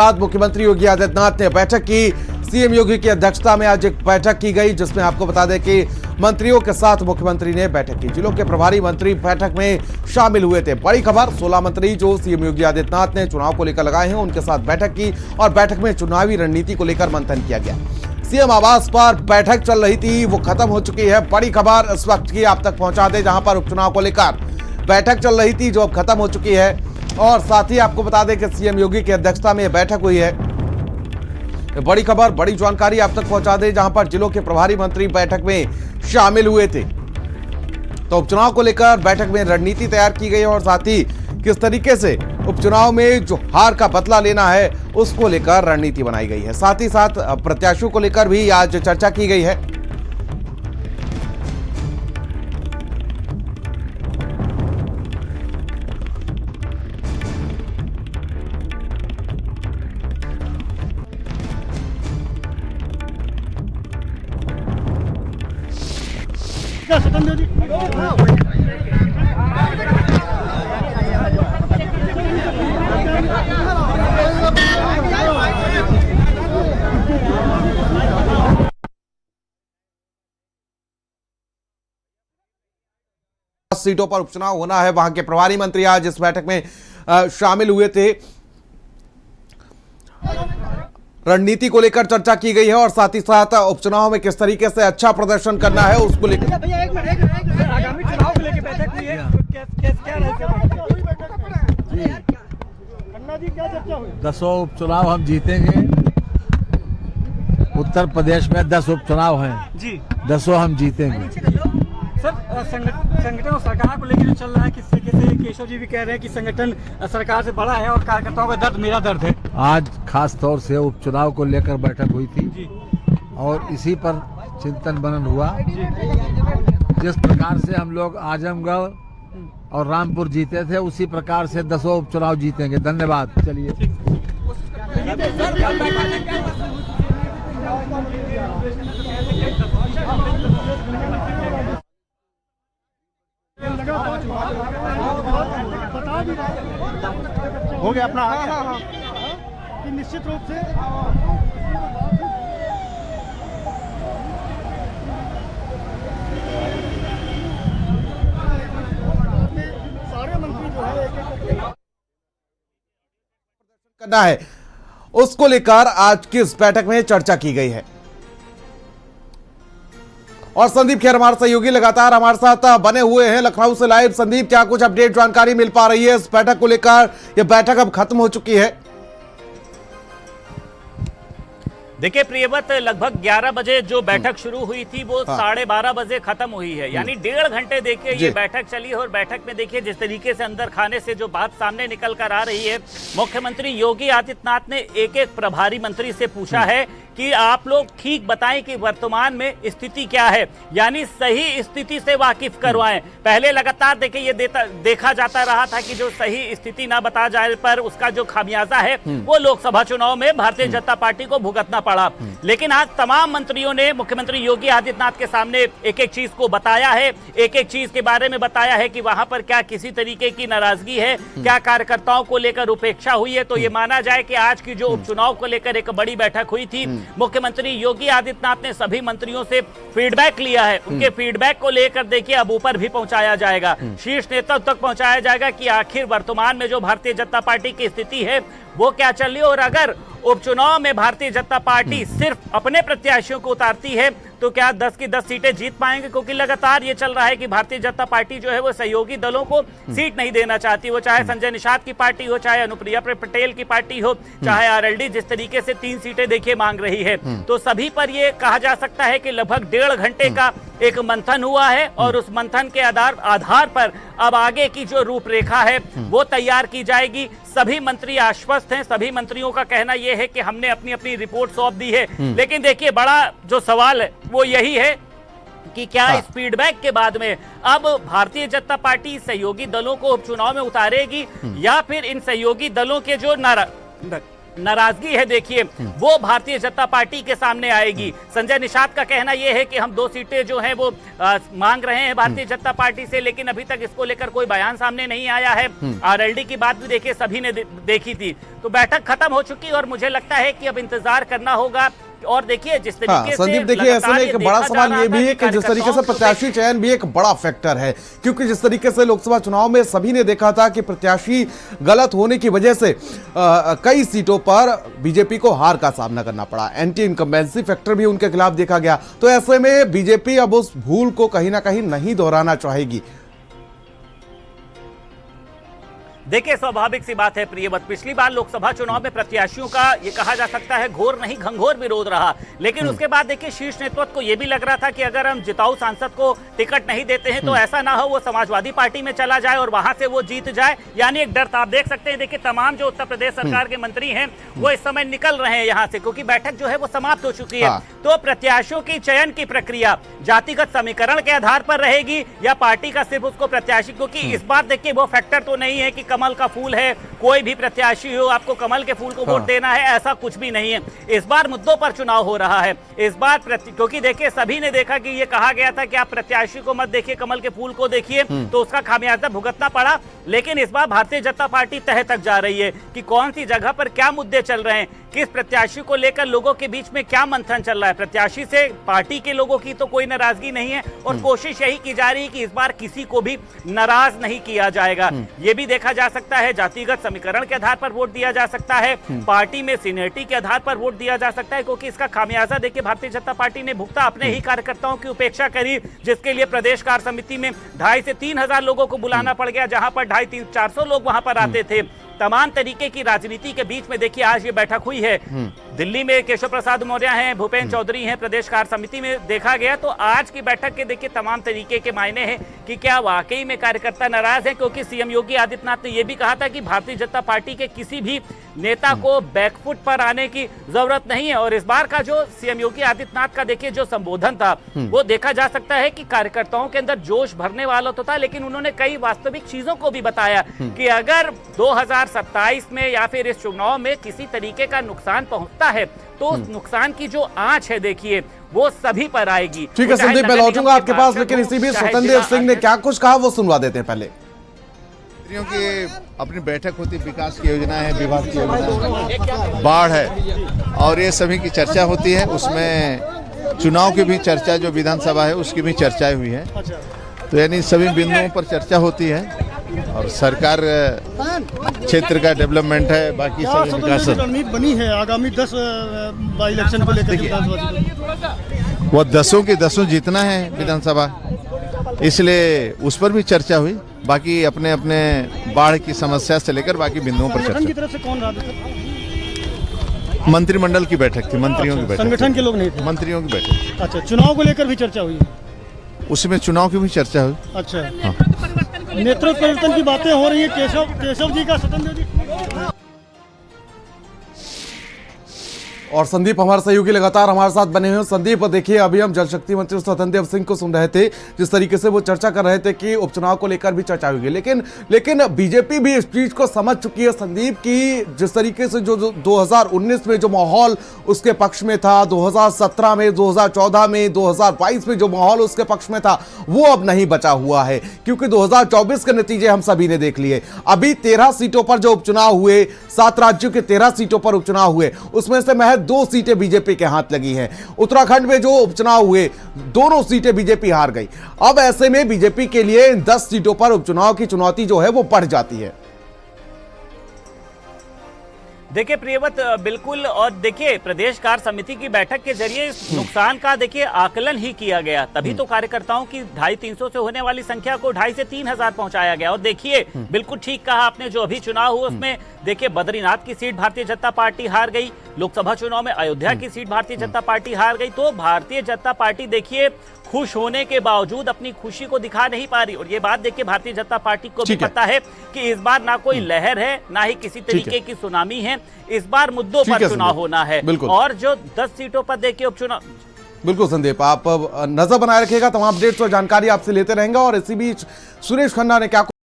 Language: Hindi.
बाद मुख्यमंत्री योगी आदित्यनाथ ने बैठक की। सीएम योगी की अध्यक्षता में आज एक बैठक की गई, जिसमें आपको बता दें कि मंत्रियों के साथ मुख्यमंत्री ने बैठक की। जिलों के प्रभारी मंत्री बैठक में शामिल हुए थे। बड़ी खबर, 16 मंत्री जो सीएम योगी आदित्यनाथ ने चुनाव को लेकर लगाए हैं, उनके साथ बैठक की और बैठक में चुनावी रणनीति को लेकर मंथन किया गया। सीएम आवास पर बैठक चल रही थी, वो खत्म हो चुकी है। बड़ी खबर इस वक्त की आप तक पहुंचा दे, जहां पर उपचुनाव को लेकर बैठक चल रही थी जो अब खत्म हो चुकी है। और साथ ही आपको बता दें कि सीएम योगी की अध्यक्षता में यह बैठक हुई है। बड़ी खबर, बड़ी जानकारी आप तक पहुंचा दें, जहां पर जिलों के प्रभारी मंत्री बैठक में शामिल हुए थे। तो उपचुनाव को लेकर बैठक में रणनीति तैयार की गई है और साथ ही किस तरीके से उपचुनाव में जो हार का बदला लेना है उसको लेकर रणनीति बनाई गई है। साथ ही साथ प्रत्याशियों को लेकर भी आज चर्चा की गई है। सीटों पर उपचुनाव होना है, वहां के प्रभारी मंत्री आज इस बैठक में शामिल हुए थे। रणनीति को लेकर चर्चा की गई है और साथ ही साथ उपचुनाव में किस तरीके से अच्छा प्रदर्शन करना है उसको लेकर। आगामी चुनाव को लेकर बैठक हुई है, क्या चर्चा हुई? 10 उपचुनाव हम जीतेंगे। उत्तर प्रदेश में 10 उपचुनाव हैं जी, 10 हम जीतेंगे। सर, संगठन और सरकार को लेकर जो चल रहा है, किस तरीके से केशव जी भी कह रहे हैं कि संगठन सरकार से बड़ा है और कार्यकर्ताओं का दर्द मेरा दर्द है। आज खास तौर से उपचुनाव को लेकर बैठक हुई थी जी, और इसी पर चिंतन मनन हुआ। जिस प्रकार से हम लोग आजमगढ़ और रामपुर जीते थे, उसी प्रकार से 10 उपचुनाव जीतेंगे। धन्यवाद। चलिए। हो गया अपना कि निश्चित रूप से सारे मंत्री जो है करना है उसको लेकर आज की इस बैठक में चर्चा की गई है। और संदीप खेर हमारे सहयोगी लगातार हमारे साथ बने हुए हैं लखनऊ से लाइव। संदीप, क्या कुछ अपडेट जानकारी मिल पा रही है इस बैठक को लेकर? यह बैठक अब खत्म हो चुकी है। देखिए प्रियव्रत, लगभग 11 बजे जो बैठक शुरू हुई थी वो 12:30 बजे खत्म हुई है, यानी 1.5 घंटे देखिए ये बैठक चली। और बैठक में देखिए जिस तरीके से अंदर खाने से जो बात सामने निकल कर आ रही है, मुख्यमंत्री योगी आदित्यनाथ ने एक एक प्रभारी मंत्री से पूछा है कि आप लोग ठीक बताएं कि वर्तमान में स्थिति क्या है, यानी सही स्थिति से वाकिफ करवाएं। पहले लगातार देखिए ये देखा जाता रहा था कि जो सही स्थिति ना बता जाए पर उसका जो खामियाजा है वो लोकसभा चुनाव में भारतीय जनता पार्टी को भुगतना पड़ा। लेकिन आज तमाम मंत्रियों ने मुख्यमंत्री योगी आदित्यनाथ के सामने एक एक चीज को बताया है, एक एक चीज के बारे में बताया है कि वहां पर क्या किसी तरीके की नाराजगी है, क्या कार्यकर्ताओं को लेकर उपेक्षा हुई है। तो ये माना जाए कि आज की जो उपचुनाव को लेकर एक बड़ी बैठक हुई थी, मुख्यमंत्री योगी आदित्यनाथ ने सभी मंत्रियों से फीडबैक लिया है। उनके फीडबैक को लेकर देखिए अब ऊपर भी पहुंचाया जाएगा, शीर्ष नेतृत्व तक पहुंचाया जाएगा कि आखिर वर्तमान में जो भारतीय जनता पार्टी की स्थिति है वो क्या चल रही है। और अगर उपचुनाव में भारतीय जनता पार्टी सिर्फ अपने प्रत्याशियों को उतारती है तो क्या 10 की 10 सीटें जीत पाएंगे? क्योंकि लगातार ये चल रहा है कि भारतीय जनता पार्टी जो है वो सहयोगी दलों को सीट नहीं देना चाहती। वो चाहे संजय निषाद की पार्टी हो, चाहे अनुप्रिया पटेल की पार्टी हो, चाहे आरएलडी जिस तरीके से 3 सीटें देखिए मांग रही है। तो सभी पर ये कहा जा सकता है कि लगभग 1.5 घंटे का एक मंथन हुआ है और उस मंथन के आधार पर अब आगे की जो रूपरेखा है वो तैयार की जाएगी। सभी मंत्री आश्वस्त हैं, सभी मंत्रियों का कहना यह है कि हमने अपनी अपनी रिपोर्ट सौंप दी है। लेकिन देखिए बड़ा जो सवाल है वो यही है कि क्या इस फीडबैक के बाद में अब भारतीय जनता पार्टी सहयोगी दलों को उपचुनाव में उतारेगी या फिर इन सहयोगी दलों के जो नाराजगी है देखिए वो भारतीय जनता पार्टी के सामने आएगी। संजय निषाद का कहना यह है कि हम 2 सीटें जो हैं वो मांग रहे हैं भारतीय जनता पार्टी से, लेकिन अभी तक इसको लेकर कोई बयान सामने नहीं आया है। आरएलडी की बात भी देखिए सभी ने देखी थी। तो बैठक खत्म हो चुकी और मुझे लगता है कि अब इंतजार करना होगा। और देखिए जिस तरीके से संदीप, देखिए ऐसे में एक बड़ा सवाल ये भी है कि जिस तरीके से प्रत्याशी चयन भी एक बड़ा फैक्टर है, क्योंकि जिस तरीके से लोकसभा चुनाव में सभी ने देखा था कि प्रत्याशी गलत होने की वजह से कई सीटों पर बीजेपी को हार का सामना करना पड़ा। एंटी इनकम्बेंसी फैक्टर भी उनके खिलाफ देखा गया। तो ऐसे में बीजेपी अब उस भूल को कहीं ना कहीं नहीं दोहराना चाहेगी। देखिए स्वाभाविक सी बात है प्रियवत, पिछली बार लोकसभा चुनाव में प्रत्याशियों का ये कहा जा सकता है घोर नहीं घंघोर विरोध रहा, लेकिन उसके बाद देखिए शीर्ष नेतृत्व को ये भी लग रहा था कि अगर हम जिताऊ सांसद को टिकट नहीं देते हैं तो ऐसा ना हो वो समाजवादी पार्टी में चला जाए और वहां से वो जीत जाए। यानी एक डर था। आप देख सकते हैं, देखिए तमाम जो उत्तर प्रदेश सरकार के मंत्री हैं वो इस समय निकल रहे हैं यहाँ से, क्योंकि बैठक जो है वो समाप्त हो चुकी है। तो प्रत्याशियों की चयन की प्रक्रिया जातिगत समीकरण के आधार पर रहेगी या पार्टी का सिर्फ उसको प्रत्याशी, क्योंकि इस बार देखिए वो फैक्टर तो नहीं है कि कमल का फूल है, कोई भी प्रत्याशी हो आपको कमल के फूल को वोट देना है, ऐसा कुछ भी नहीं है। इस बार मुद्दों पर चुनाव हो रहा है। इस बार क्योंकि देखिए सभी ने देखा कि ये कहा गया था कि आप प्रत्याशी को मत देखिए, कमल के फूल को देखिए, तो उसका खामियाजा भुगतना पड़ा। लेकिन इस बार भारतीय जनता पार्टी तह तक जा रही है कि कौन सी जगह पर क्या मुद्दे चल रहे हैं, किस प्रत्याशी को लेकर लोगों के बीच में क्या मंथन चल रहा है। प्रत्याशी से पार्टी के लोगों की तो कोई नाराजगी नहीं है और कोशिश यही की जा रही है कि इस बार किसी को भी नाराज नहीं किया जाएगा। ये भी देखा जा सकता है जातिगत समीकरण के आधार पर वोट दिया जा सकता है, पार्टी में सीनियरिटी के आधार पर वोट दिया जा सकता है, क्योंकि इसका खामियाजा देखिए भारतीय जनता पार्टी ने भुगता। अपने ही कार्यकर्ताओं की उपेक्षा करी, जिसके लिए प्रदेश कार्य समिति में 2,500 से 3,000 लोगों को बुलाना पड़ गया, जहां पर 250-400 लोग वहां पर आते थे। तमाम तरीके की राजनीति के बीच में देखिए आज ये बैठक हुई है। दिल्ली में केशव प्रसाद मौर्य हैं, भूपेन्द्र चौधरी हैं, प्रदेश कार्य समिति में देखा गया। तो आज की बैठक के देखिए तमाम तरीके के मायने हैं कि क्या वाकई में कार्यकर्ता नाराज हैं, क्योंकि सीएम योगी आदित्यनाथ ने यह भी कहा था कि भारतीय जनता पार्टी के किसी भी नेता को बैकफुट पर आने की जरूरत नहीं है। और इस बार का जो सीएम योगी आदित्यनाथ का देखिए जो संबोधन था वो देखा जा सकता है कि कार्यकर्ताओं के अंदर जोश भरने वाला तो था, लेकिन उन्होंने कई वास्तविक चीजों को भी बताया कि अगर 2027 में या फिर इस चुनाव में किसी तरीके का नुकसान पहुंचता है तो उस नुकसान की जो आंच है देखिए वो सभी पर आएगी। ठीक है संदीप, मैं लौटूंगा आपके पास, लेकिन इसी बीच स्वतंत्र सिंह ने क्या कुछ कहा वो सुनवा देते हैं पहले। मंत्रियों की अपनी बैठक होती, विकास की योजना है, विभाग की योजना, बाढ़ है, और ये सभी की चर्चा होती है। उसमें चुनाव की भी चर्चा, जो विधानसभा है उसकी भी चर्चाएं हुई है। तो यानी सभी बिंदुओं पर चर्चा होती है और सरकार क्षेत्र का डेवलपमेंट है, बाकी सब विकास रणनीति बनी है आगामी 10 बाई इलेक्शन को लेकर। वो 10 की 10 जीतना है विधानसभा, इसलिए उस पर भी चर्चा हुई। बाकी अपने अपने बाढ़ की समस्या से लेकर बाकी बिंदुओं पर चर्चा। की तरफ से कौन रहा था? मंत्रिमंडल की बैठक थी, मंत्रियों की बैठक, संगठन के लोग नहीं थे, मंत्रियों की बैठक। अच्छा, चुनाव को लेकर भी चर्चा हुई? उसमें चुनाव की भी चर्चा हुई। अच्छा, नेतृत्व परिवर्तन की बातें हो रही है, केशव जी का स्वतंत्र जी। और संदीप हमारे सहयोगी लगातार हमारे साथ बने हुए हैं। संदीप देखिए, अभी हम जल शक्ति मंत्री स्वतंत्र देव सिंह को सुन रहे थे, जिस तरीके से वो चर्चा कर रहे थे कि उपचुनाव को लेकर भी चर्चा होगी, लेकिन बीजेपी भी इस चीज को समझ चुकी है संदीप की जिस तरीके से जो 2019 में जो माहौल उसके पक्ष में था, 2017 में, 2014 में, 2022 में जो माहौल उसके पक्ष में था वो अब नहीं बचा हुआ है, क्योंकि 2024 के नतीजे हम सभी ने देख लिए। अभी 13 सीटों पर जो उपचुनाव हुए, 7 राज्यों के 13 सीटों पर उपचुनाव हुए, उसमें से महज 2 सीटें बीजेपी के हाथ लगी हैं। उत्तराखंड में जो उपचुनाव हुए, दोनों सीटें बीजेपी हार गई। अब ऐसे में बीजेपी के लिए इन 10 सीटों पर उपचुनाव की चुनौती जो है वो बढ़ जाती है। देखिए प्रियवत, बिल्कुल। और देखिए प्रदेश कार्य समिति की बैठक के जरिए इस नुकसान का देखिए आकलन ही किया गया, तभी तो कार्यकर्ताओं की 250-300 से होने वाली संख्या को 2,500 से 3,000 पहुंचाया गया। और देखिए बिल्कुल ठीक कहा आपने, जो अभी चुनाव हुआ उसमें देखिए बद्रीनाथ की सीट भारतीय जनता पार्टी हार गई, लोकसभा चुनाव में अयोध्या की सीट भारतीय जनता पार्टी हार गई। तो भारतीय जनता पार्टी देखिए खुश होने के बावजूद अपनी खुशी को दिखा नहीं पा रही। और ये बात देखिए भारतीय जनता पार्टी को भी पता है कि इस बार ना कोई लहर है, ना ही किसी तरीके की सुनामी है, इस बार मुद्दों पर चुनाव होना है। और जो 10 सीटों पर देखिए उपचुनाव। बिल्कुल संदीप, आप नजर बनाए रखिएगा, तमाम अपडेट्स और जानकारी आपसे लेते रहेंगे। और इसी बीच सुरेश खन्ना ने क्या